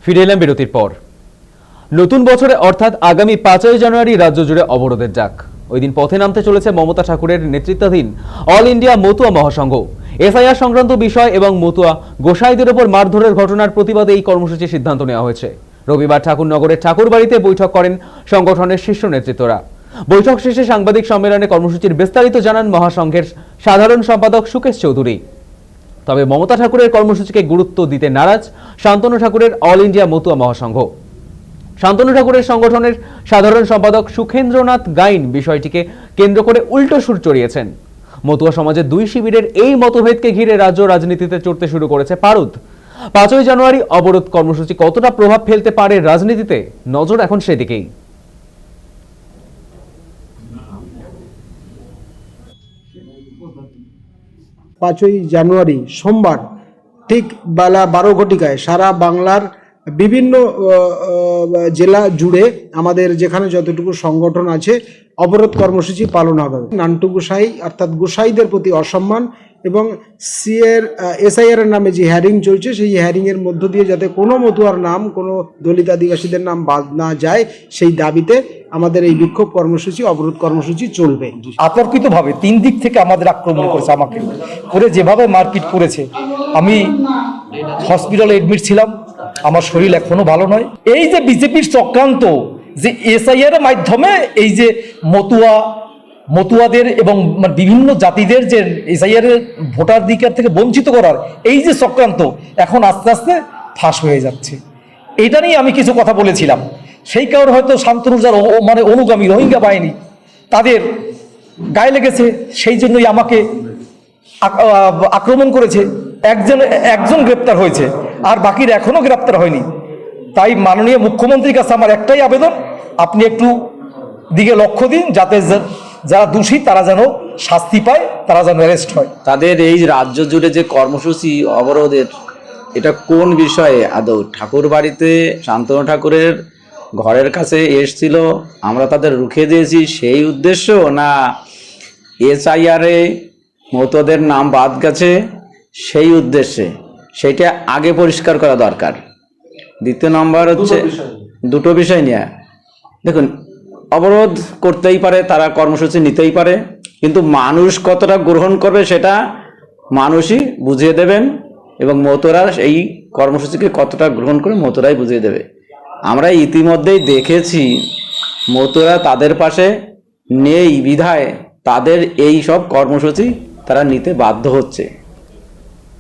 ফিরে এলাম বিরতির পর। নতুন বছরে অর্থাৎ আগামী 5ই জানুয়ারি রাজ্য জুড়ে অবরোধের ডাক। ওই দিন পথে নামতে চলেছে মমতা ঠাকুরের নেতৃত্বাধীন অল ইন্ডিয়া মতুয়া মহাসংঘ। এফআইআর সংক্রান্ত বিষয় এবং মতুয়া গোসাইদের ওপর মারধরের ঘটনার প্রতিবাদে এই কর্মসূচির সিদ্ধান্ত নেওয়া হয়েছে। রবিবার ঠাকুরনগরের ঠাকুরবাড়িতে বৈঠক করেন সংগঠনের শীর্ষ নেতৃত্বরা। বৈঠক শেষে সাংবাদিক সম্মেলনে কর্মসূচির বিস্তারিত জানান মহাসংঘের সাধারণ সম্পাদক সুকেশ চৌধুরী। তবে মমতা ঠাকুরের কর্মসূচিকে গুরুত্ব দিতে নারাজ শান্তনু ঠাকুরের অল ইন্ডিয়া মতুয়া মহাসংঘ। শান্তনু ঠাকুরের সংগঠনের সাধারণ সম্পাদক সুখেন্দ্রনাথ গাইন বিষয়টিকে কেন্দ্র করে উল্টো সুর চড়িয়েছেন। মতুয়া সমাজের দুই শিবিরের এই মতভেদকে ঘিরে রাজ্য রাজনীতিতে চড়তে শুরু করেছে পারদ। 5ই জানুয়ারি অবরোধ কর্মসূচি কতটা প্রভাব ফেলতে পারে রাজনীতিতে, নজর এখন সেদিকেই। 5ই জানুয়ারি সোমবার ঠিক বেলা 12 ঘটিকায় সারা বাংলার বিভিন্ন জেলা জুড়ে আমাদের যেখানে যতটুকু সংগঠন আছে অবরোধ কর্মসূচি পালন হবে। নান্টু গোসাই অর্থাৎ গোসাইদের প্রতি অসম্মান এবং এসআইআর এর নামে যে হ্যারিং চলছে সেই হ্যারিং এর মধ্য দিয়ে যাতে কোনো মতুয়ার নাম, কোনো দলিত আদিবাসীদের নাম বাদ না যায় সেই দাবিতে আমাদের এই বিক্ষোভ কর্মসূচি, অবরোধ কর্মসূচি চলবে। অতর্কিতভাবে 3 দিক থেকে আমাদের আক্রমণ করেছে, আমাকে করে যেভাবে মারপিট করেছে, আমি হসপিটালে এডমিট ছিলাম, আমার শরীর এখনো ভালো নয়। এই যে বিজেপির চক্রান্ত যে এসআইআর এর মাধ্যমে এই যে মতুয়াদের এবং বিভিন্ন জাতিদের যে এসআইআর এর ভোটাধিকার থেকে বঞ্চিত করার এই যে চক্রান্ত এখন আস্তে আস্তে ফাঁস হয়ে যাচ্ছে। এটা নিয়ে আমি কিছু কথা বলেছিলাম। সেই কারণে হয়তো শান্তনুর যারা অনুগামী রোহিঙ্গা বাহিনী তাদের গায়ে লেগেছে, সেই জন্যই আমাকে আক্রমণ করেছে। একজন গ্রেপ্তার হয়েছে, আর বাকির এখনো গ্রেপ্তার হয়নি। তাই মাননীয় মুখ্যমন্ত্রীর কাছে আমার একটাই আবেদন, আপনি একটু দিকে লক্ষ্য দিন, যাতে যারা দোষী তারা যেন শাস্তি পায়, তারা যেন অ্যারেস্ট হয়। তাদের এই রাজ্য জুড়ে যে কর্মসূচি অবরোধের, এটা কোন বিষয়ে? আদৌ ঠাকুর বাড়িতে শান্তনু ঠাকুরের ঘরের কাছে এসছিল, আমরা তাদের রুখে দিয়েছি সেই উদ্দেশ্য, না এসআইআরে মতুয়াদের নাম বাদ গেছে সেই উদ্দেশ্যে? সেইটা আগে পরিষ্কার করা দরকার। দ্বিতীয় নম্বর হচ্ছে দুটো বিষয় নিয়ে, দেখুন অবরোধ করতেই পারে, তারা কর্মসূচি নিতেই পারে, কিন্তু মানুষ কতটা গ্রহণ করবে সেটা মানুষই বুঝিয়ে দেবেন, এবং মতুয়ারা এই কর্মসূচিকে কতটা গ্রহণ করে মতুয়ারাই বুঝিয়ে দেবে। আমরা ইতিমধ্যেই দেখেছি মতুয়ারা তাদের পাশে নেই বিধায় তাদের এই সব কর্মসূচি তারা নিতে বাধ্য হচ্ছে।